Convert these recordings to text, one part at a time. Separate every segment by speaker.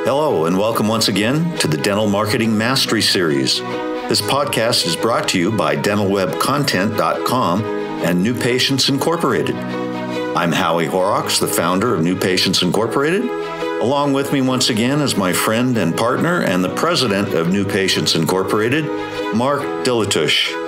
Speaker 1: Hello, and welcome once again to the Dental Marketing Mastery Series. This podcast is brought to you by dentalwebcontent.com and New Patients Incorporated. I'm Howie Horrocks, the founder of New Patients Incorporated. Along with me once again is my friend and partner and the president of New Patients Incorporated, Mark Dilatush.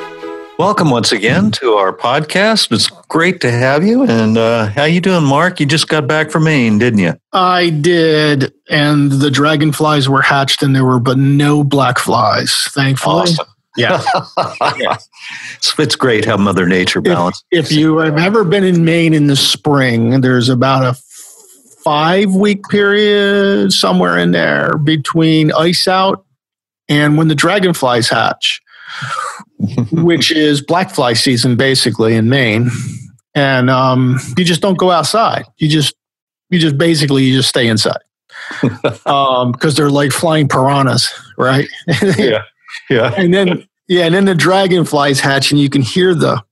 Speaker 1: Welcome once again to our podcast. It's great to have you. And how you doing, Mark? You just got back from Maine, didn't you?
Speaker 2: I did. And the dragonflies were hatched and there were but no black flies, thankfully.
Speaker 1: Awesome.
Speaker 2: Yeah.
Speaker 1: Yeah. It's great how Mother Nature balances.
Speaker 2: If you have ever been in Maine in the spring, there's about a 5-week period somewhere in there between ice out and when the dragonflies hatch, which is black fly season basically in Maine. And you just don't go outside. You just stay inside because they're like flying piranhas, right?
Speaker 1: Yeah. Yeah.
Speaker 2: And then the dragonflies hatch and you can hear the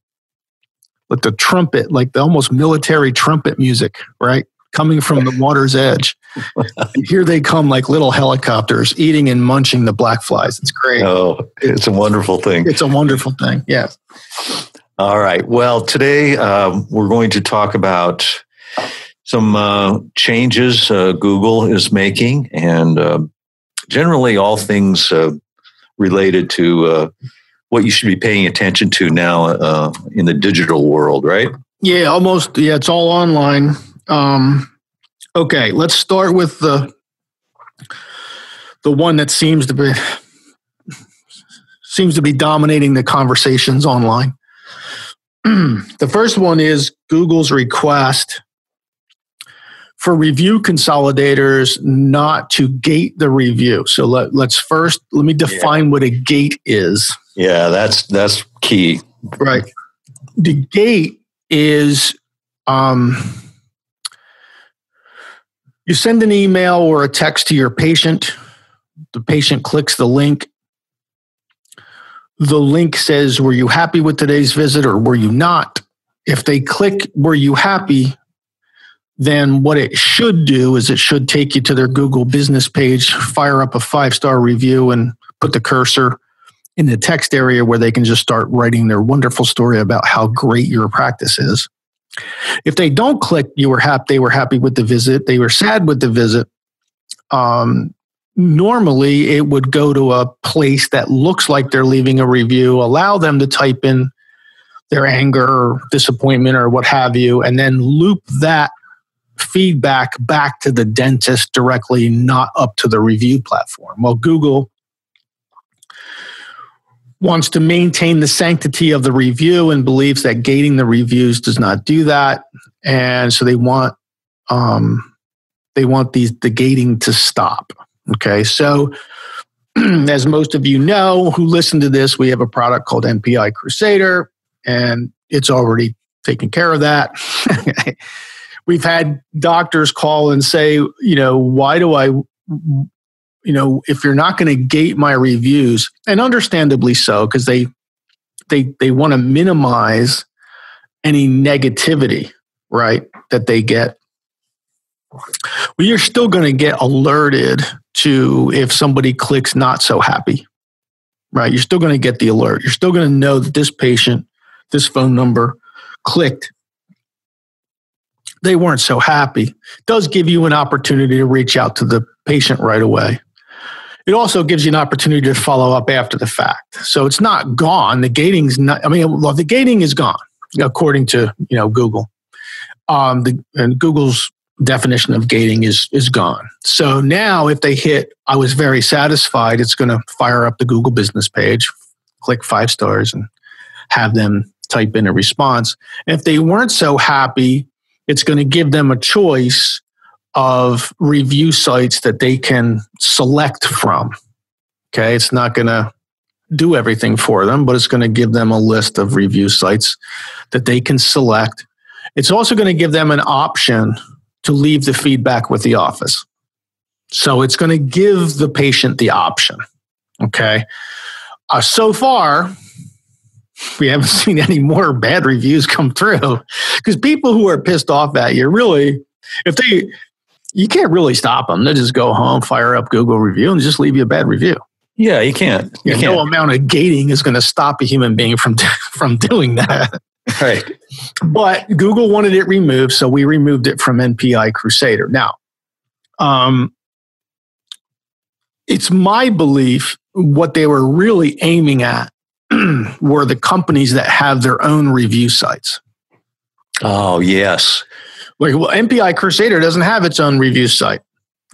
Speaker 2: trumpet, like the almost military trumpet music, right? Coming from the water's edge. And here they come like little helicopters eating and munching the black flies. It's great.
Speaker 1: Oh, it's a wonderful thing.
Speaker 2: It's a wonderful thing. Yeah.
Speaker 1: All right. Well, today we're going to talk about some changes Google is making and generally all things related to what you should be paying attention to now in the digital world, right?
Speaker 2: Yeah, almost. Yeah, it's all online. Okay, let's start with the one that seems to be dominating the conversations online. The first one is Google's request for review consolidators not to gate the review. So let me define what a gate is.
Speaker 1: Yeah, that's key.
Speaker 2: Right. The gate is you send an email or a text to your patient. The patient clicks the link. The link says, were you happy with today's visit or were you not? If they click, were you happy? Then what it should do is it should take you to their Google business page, fire up a 5-star review and put the cursor in the text area where they can just start writing their wonderful story about how great your practice is. If they don't click, they were happy with the visit, they were sad with the visit, normally it would go to a place that looks like they're leaving a review, allow them to type in their anger or disappointment or what have you, and then loop that feedback back to the dentist directly, not up to the review platform. Well, Google wants to maintain the sanctity of the review and believes that gating the reviews does not do that. And so they want the gating to stop. Okay. So as most of you know who listen to this, we have a product called NPI Crusader and it's already taken care of that. We've had doctors call and say, why do I, if you're not going to gate my reviews, and understandably so, because they want to minimize any negativity, right, that they get. Well, you're still going to get alerted to if somebody clicks not so happy, right? You're still going to get the alert. You're still going to know that this patient, this phone number clicked. They weren't so happy. It does give you an opportunity to reach out to the patient right away. It also gives you an opportunity to follow up after the fact. So it's not gone. The gating's not, the gating is gone, according to, Google. And Google's definition of gating is gone. So now if they hit, I was very satisfied, it's going to fire up the Google business page, click 5 stars and have them type in a response. And if they weren't so happy, it's going to give them a choice of review sites that they can select from. Okay, it's not going to do everything for them, but it's going to give them a list of review sites that they can select. It's also going to give them an option to leave the feedback with the office. So it's going to give the patient the option. Okay, so far, we haven't seen any more bad reviews come through because people who are pissed off at you really, if You can't really stop them. They just go home, fire up Google review, and just leave you a bad review.
Speaker 1: Yeah, you can't.
Speaker 2: No amount of gating is going to stop a human being from doing that.
Speaker 1: Right.
Speaker 2: But Google wanted it removed, so we removed it from NPI Crusader. Now, it's my belief what they were really aiming at were the companies that have their own review sites.
Speaker 1: Oh, yes.
Speaker 2: Like, well, NPI Crusader doesn't have its own review site.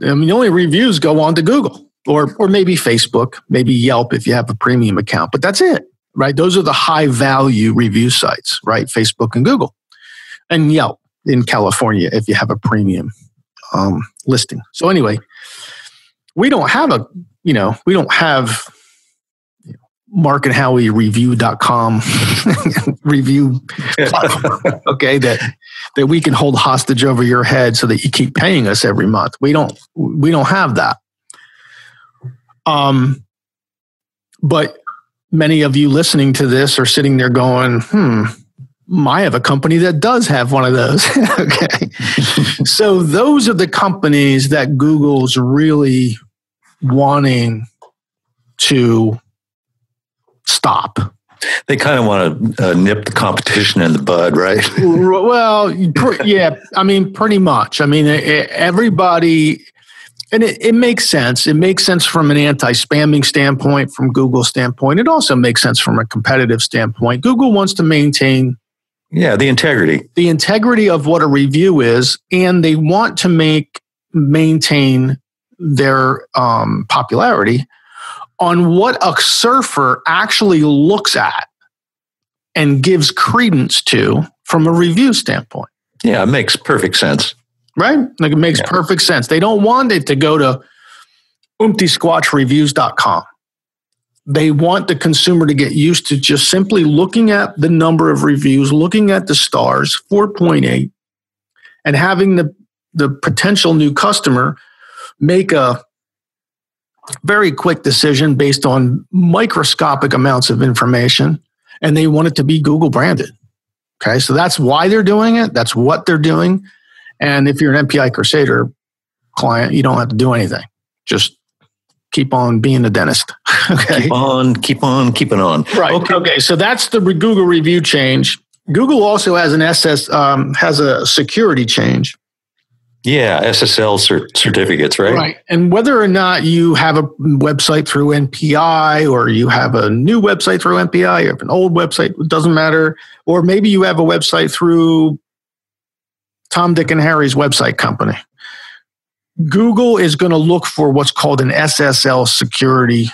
Speaker 2: I mean, the only reviews go on to Google or maybe Facebook, maybe Yelp if you have a premium account, but that's it, right? Those are the high value review sites, right? Facebook and Google and Yelp in California if you have a premium listing. So anyway, we don't have markandhowiereview.com review platform, okay, that we can hold hostage over your head so that you keep paying us every month. We don't have that. But many of you listening to this are sitting there going, I have a company that does have one of those. Okay. So those are the companies that Google's really wanting to stop.
Speaker 1: They kind of want to nip the competition in the bud, right?
Speaker 2: Well, yeah, I mean, pretty much. I mean, everybody, and it makes sense. It makes sense from an anti-spamming standpoint, from Google's standpoint. It also makes sense from a competitive standpoint. Google wants to maintain
Speaker 1: the integrity of what a review is, and they want to maintain their popularity on what a surfer actually looks at and gives credence to from a review standpoint. Yeah, it makes perfect sense.
Speaker 2: Right? Like, it makes perfect sense. They don't want it to go to umptysquatchreviews.com. They want the consumer to get used to just simply looking at the number of reviews, looking at the stars, 4.8, and having the potential new customer make a very quick decision based on microscopic amounts of information, and they want it to be Google branded. Okay, so that's why they're doing it. That's what they're doing. And if you're an NPI Crusader client, you don't have to do anything. Just keep on being a dentist. Okay.
Speaker 1: Keep on keeping on.
Speaker 2: Right. Okay. So that's the Google review change. Google also has has a security change.
Speaker 1: Yeah, SSL certificates, right?
Speaker 2: Right. And whether or not you have a website through NPI, or you have a new website through NPI, or you have an old website, it doesn't matter. Or maybe you have a website through Tom, Dick, and Harry's website company. Google is going to look for what's called an SSL security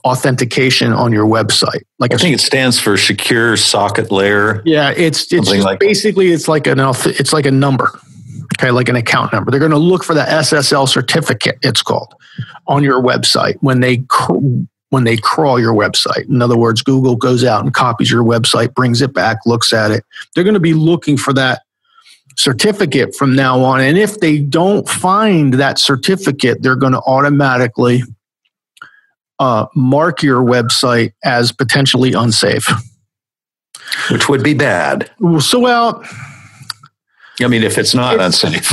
Speaker 2: authentication on your website. Like,
Speaker 1: I think it stands for Secure Socket Layer.
Speaker 2: Yeah, it's just like basically it's like a number, okay, like an account number. They're going to look for the SSL certificate, it's called, on your website when they crawl your website. In other words, Google goes out and copies your website, brings it back, looks at it. They're going to be looking for that certificate from now on. And if they don't find that certificate, they're going to automatically mark your website as potentially unsafe.
Speaker 1: Which would be bad.
Speaker 2: So, well,
Speaker 1: I mean, if it's not unsafe.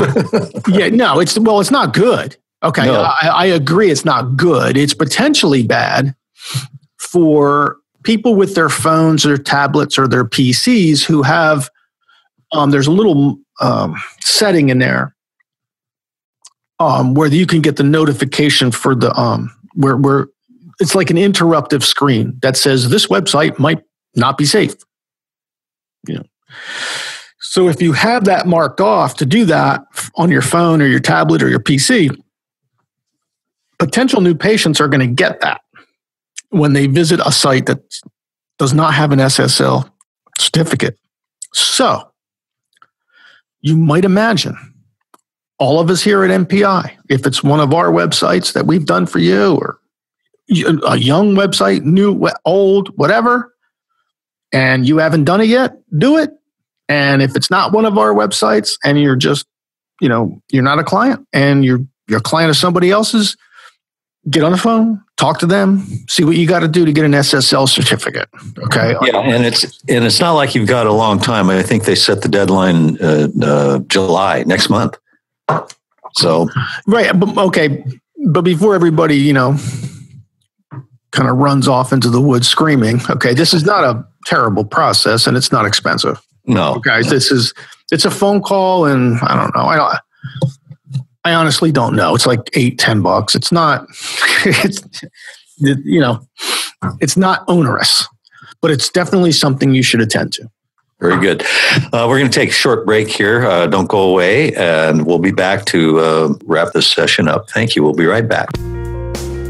Speaker 2: Yeah, no, it's not good. Okay, no. I agree it's not good. It's potentially bad for people with their phones or tablets or their PCs who have, there's a little setting in there where you can get the notification for the, where it's like an interruptive screen that says this website might not be safe. You know. So if you have that marked off to do that on your phone or your tablet or your PC, potential new patients are going to get that when they visit a site that does not have an SSL certificate. So you might imagine all of us here at NPI, if it's one of our websites that we've done for you, or a young website, new, old, whatever, and you haven't done it yet, do it. And if it's not one of our websites and you're just, you're not a client and you're a client of somebody else's, get on the phone, talk to them, see what you got to do to get an SSL certificate. Okay.
Speaker 1: Yeah, and it's not like you've got a long time. I think they set the deadline July next month. So
Speaker 2: right, but before everybody, kind of runs off into the woods screaming. Okay, this is not a terrible process, and it's not expensive.
Speaker 1: No,
Speaker 2: guys, it's a phone call, and I don't know. I honestly don't know. It's like $8-10. It's not, it's not onerous, but it's definitely something you should attend to.
Speaker 1: Very good. We're going to take a short break here. Don't go away, and we'll be back to wrap this session up. Thank you. We'll be right back.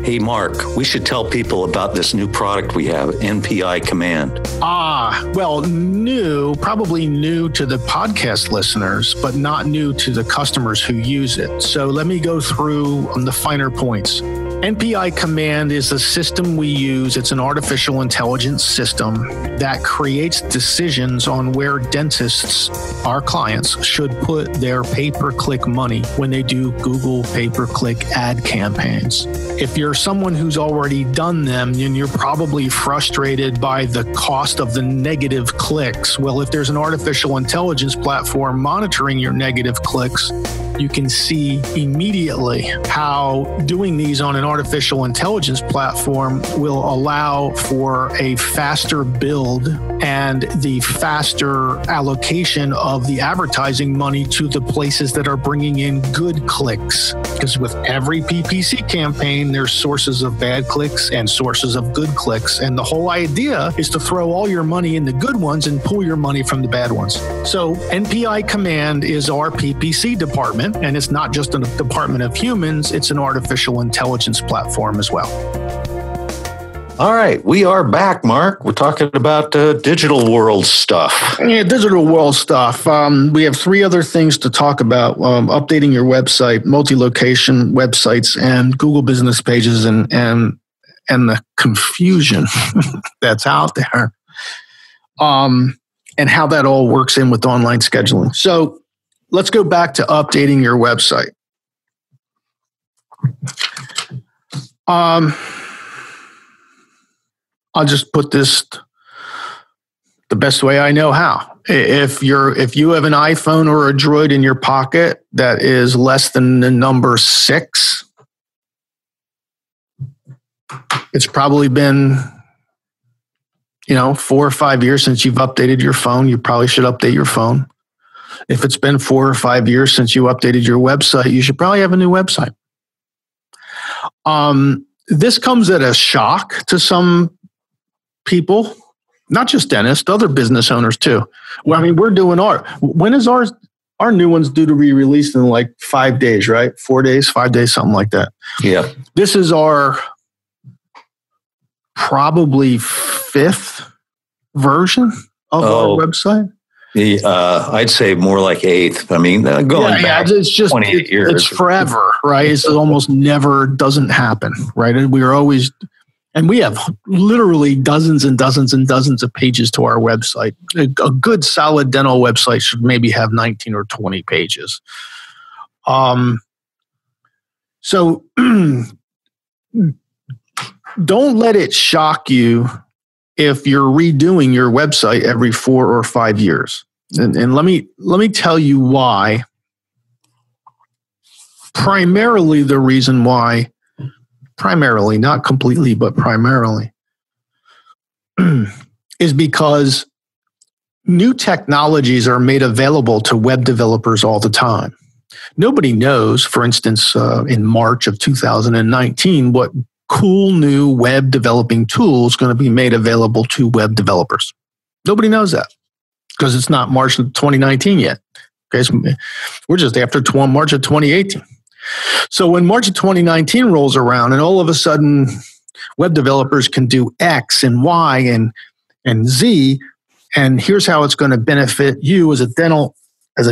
Speaker 1: Hey, Mark, we should tell people about this new product we have, NPI Command.
Speaker 2: Well, probably new to the podcast listeners, but not new to the customers who use it. So let me go through the finer points. NPI Command is a system we use. It's an artificial intelligence system that creates decisions on where dentists, our clients, should put their pay-per-click money when they do Google pay-per-click ad campaigns. If you're someone who's already done them, then you're probably frustrated by the cost of the negative clicks. Well, if there's an artificial intelligence platform monitoring your negative clicks, you can see immediately how doing these on an artificial intelligence platform will allow for a faster build and the faster allocation of the advertising money to the places that are bringing in good clicks. Because with every PPC campaign, there's sources of bad clicks and sources of good clicks. And the whole idea is to throw all your money in the good ones and pull your money from the bad ones. So NPI Command is our PPC department. And it's not just a department of humans, it's an artificial intelligence platform as well.
Speaker 1: All right, we are back, Mark. We're talking about digital world stuff.
Speaker 2: Yeah, digital world stuff. We have 3 other things to talk about. Updating your website, multi-location websites, and Google business pages, and the confusion that's out there. And how that all works in with online scheduling. So let's go back to updating your website. I'll just put this the best way I know how. If you have an iPhone or a Droid in your pocket that is less than the number 6, it's probably been 4 or 5 years since you've updated your phone. You probably should update your phone. If it's been 4 or 5 years since you updated your website, you should probably have a new website. This comes at a shock to some people, not just dentists, other business owners too. Well, I mean, we're doing when is our new ones due to be released in like 5 days, right? 4 days, 5 days, something like that.
Speaker 1: Yeah.
Speaker 2: This is our probably 5th version of our website.
Speaker 1: I'd say more like 8th. I mean, going back
Speaker 2: it's just
Speaker 1: 28 years.
Speaker 2: It's forever, right? It's almost never doesn't happen, right? And we have literally dozens and dozens and dozens of pages to our website. A good solid dental website should maybe have 19 or 20 pages. So don't let it shock you if you're redoing your website every 4 or 5 years. And let me tell you why. Primarily the reason why, not completely, but primarily, is because new technologies are made available to web developers all the time. Nobody knows, for instance, in March of 2019, what cool new web developing tools going to be made available to web developers. Nobody knows that because it's not March of 2019 yet. Okay, so we're just after March of 2018. So when March of 2019 rolls around and all of a sudden web developers can do X and Y and Z, and here's how it's going to benefit you as a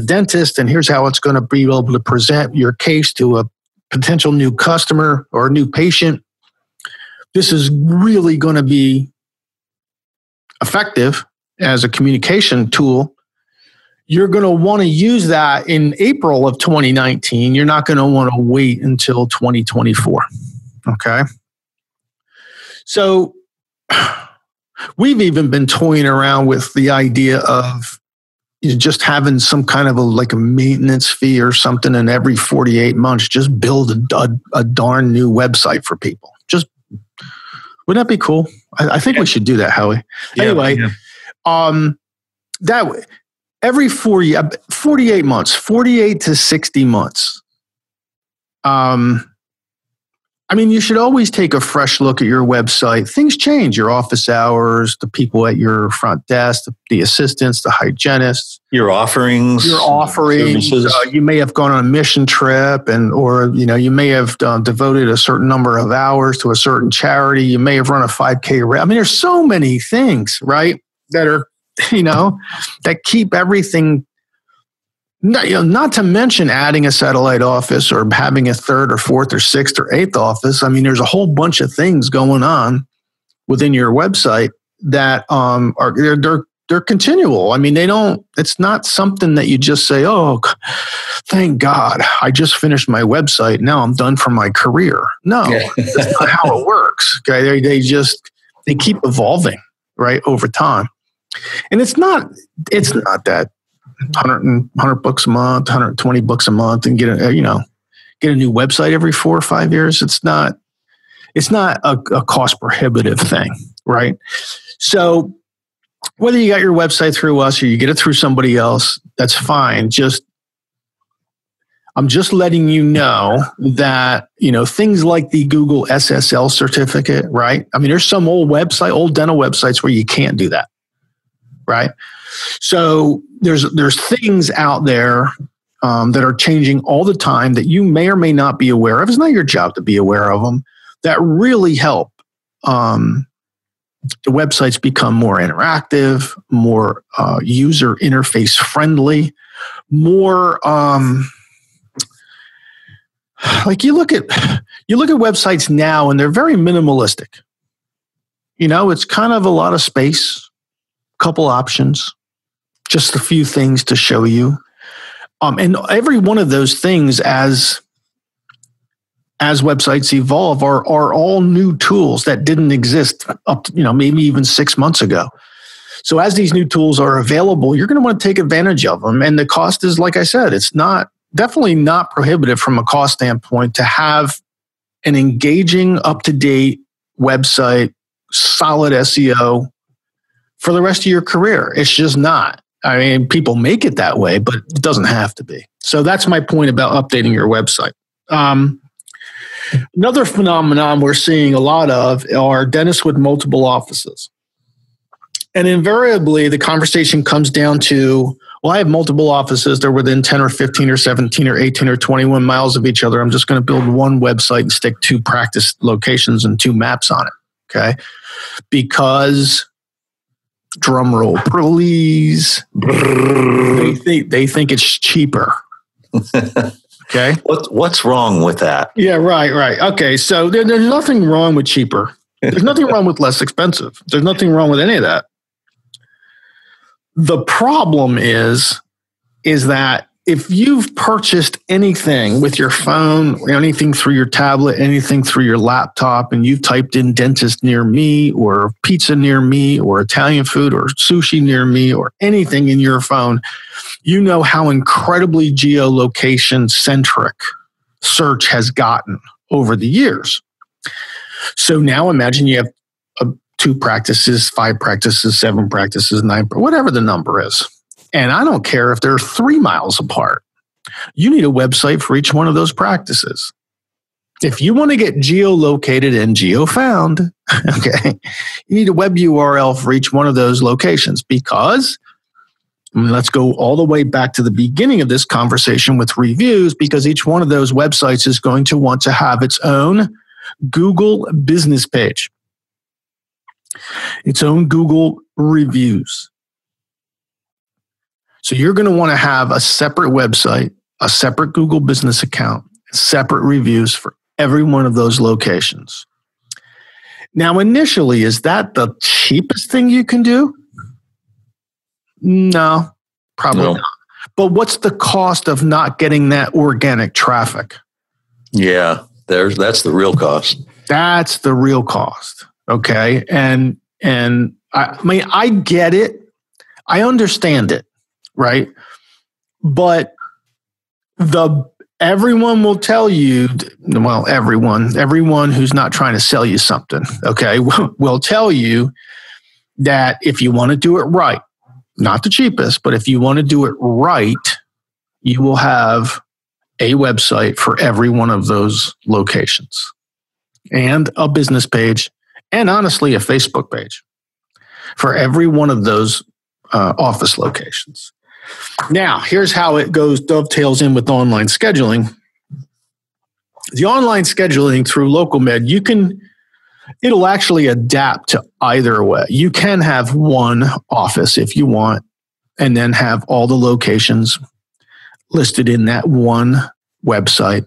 Speaker 2: dentist, and here's how it's going to be able to present your case to a potential new customer or a new patient. This is really going to be effective as a communication tool. You're going to want to use that in April of 2019. You're not going to want to wait until 2024. Okay. So we've even been toying around with the idea of just having some kind of a maintenance fee or something, and every 48 months, just build a darn new website for people. Just, wouldn't that be cool? I think we should do that, Howie.
Speaker 1: Yeah,
Speaker 2: anyway, that way, every 48 months, 48 to 60 months. You should always take a fresh look at your website. Things change, your office hours, the people at your front desk, the assistants, the hygienists.
Speaker 1: Your offerings.
Speaker 2: You may have gone on a mission trip, or you may have devoted a certain number of hours to a certain charity. You may have run a 5K. There's so many things, right, that are, that keep everything. Not to mention adding a satellite office or having a third or fourth or sixth or eighth office. There's a whole bunch of things going on within your website that they're continual. It's not something that you just say, oh, thank God, I just finished my website. Now I'm done for my career. No, that's not how it works. Okay. They keep evolving, right, over time. And it's not that $100 a month, $120 a month, and get a new website every 4 or 5 years. It's not a cost prohibitive thing, right? So whether you got your website through us or you get it through somebody else, that's fine. I'm just letting you know that, things like the Google SSL certificate, right? There's some old dental websites where you can't do that, right? So there's things out there that are changing all the time that you may or may not be aware of. It's not your job to be aware of them, that really help the websites become more interactive, more user interface friendly, more you look at websites now and they're very minimalistic. It's kind of a lot of space, couple options, just a few things to show you. And every one of those things as websites evolve are all new tools that didn't exist up to, maybe even 6 months ago. So as these new tools are available, you're going to want to take advantage of them. And the cost is, like I said, it's definitely not prohibitive from a cost standpoint to have an engaging, up-to-date website, solid SEO for the rest of your career. It's just not. People make it that way, but it doesn't have to be. So that's my point about updating your website. Another phenomenon we're seeing a lot of are dentists with multiple offices. And invariably, the conversation comes down to, well, I have multiple offices. They're within 10 or 15 or 17 or 18 or 21 miles of each other. I'm just going to build one website and stick 2 practice locations and 2 maps on it. Okay. Because, drum roll, please, they think it's cheaper. Okay.
Speaker 1: What's wrong with that?
Speaker 2: Yeah, right. Okay. So there's nothing wrong with cheaper. There's nothing wrong with less expensive. There's nothing wrong with any of that. The problem is that if you've purchased anything with your phone, anything through your tablet, anything through your laptop, and you've typed in dentist near me or pizza near me or Italian food or sushi near me or anything in your phone, you know how incredibly geolocation centric search has gotten over the years. So now imagine you have 2 practices, 5 practices, 7 practices, 9, whatever the number is. And I don't care if they're 3 miles apart. You need a website for each one of those practices. If you want to get geolocated and geofound, okay, you need a web URL for each one of those locations because, let's go all the way back to the beginning of this conversation with reviews, because each one of those websites is going to want to have its own Google business page, its own Google reviews. So you're going to want to have a separate website, a separate Google business account, separate reviews for every one of those locations. Now, initially, is that the cheapest thing you can do? No, probably not. But what's the cost of not getting that organic traffic?
Speaker 1: Yeah, that's the real cost.
Speaker 2: That's the real cost. Okay. And I mean, I get it. I understand it. Right. But everyone will tell you, well, everyone who's not trying to sell you something, okay, will tell you that if you want to do it right, not the cheapest, but if you want to do it right, you will have a website for every one of those locations and a business page and honestly a Facebook page for every one of those office locations. Now, here's how it dovetails in with online scheduling. The online scheduling through LocalMed, it'll actually adapt to either way. You can have one office if you want, and then have all the locations listed in that one website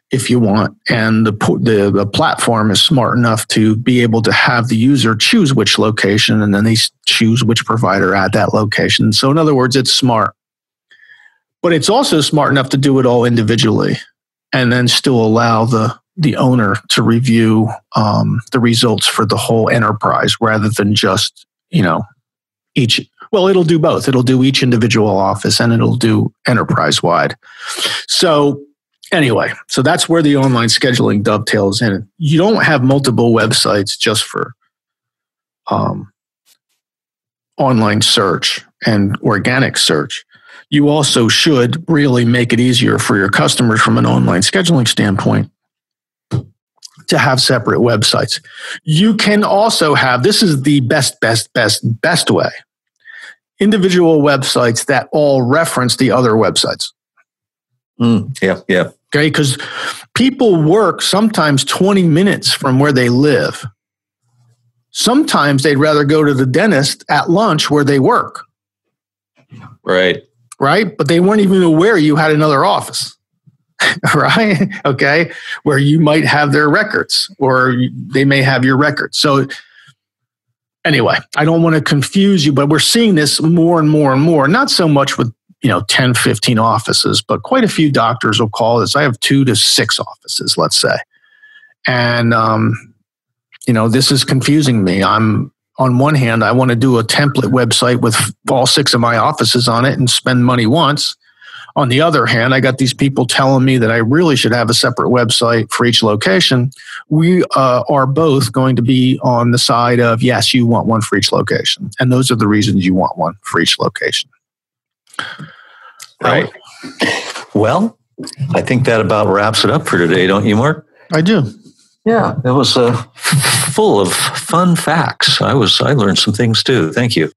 Speaker 2: if you want. And the platform is smart enough to be able to have the user choose which location, and then they choose which provider at that location. So in other words, it's smart. But it's also smart enough to do it all individually and then still allow the owner to review the results for the whole enterprise rather than just, each. Well, it'll do both. It'll do each individual office and it'll do enterprise-wide. So anyway, so that's where the online scheduling dovetails in. You don't have multiple websites just for online search and organic search. You also should really make it easier for your customers from an online scheduling standpoint to have separate websites. You can also have, this is the best way, individual websites that all reference the other websites.
Speaker 1: Yeah.
Speaker 2: Okay, because people work sometimes 20 minutes from where they live. Sometimes they'd rather go to the dentist at lunch where they work.
Speaker 1: Right.
Speaker 2: But they weren't even aware you had another office. Right? Okay, where you might have their records or they may have your records. So anyway, I don't want to confuse you, but we're seeing this more and more and more, not so much with 10, 15 offices, but quite a few doctors will call this. I have 2 to 6 offices, let's say. And, this is confusing me. On one hand, I want to do a template website with all 6 of my offices on it and spend money once. On the other hand, I got these people telling me that I really should have a separate website for each location. We are both going to be on the side of, yes, you want one for each location. And those are the reasons you want one for each location. Right.
Speaker 1: Well, I think that about wraps it up for today, don't you, Mark?
Speaker 2: I do.
Speaker 1: Yeah, it was full of fun facts. I learned some things too. Thank you.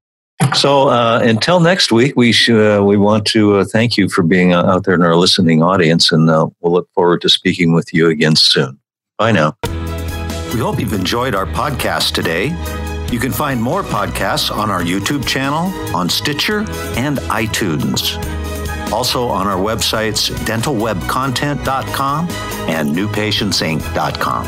Speaker 1: So until next week, we want to thank you for being out there in our listening audience, and we'll look forward to speaking with you again soon. Bye now. We hope you've enjoyed our podcast today. You can find more podcasts on our YouTube channel, on Stitcher, and iTunes. Also on our websites, dentalwebcontent.com and newpatientsinc.com.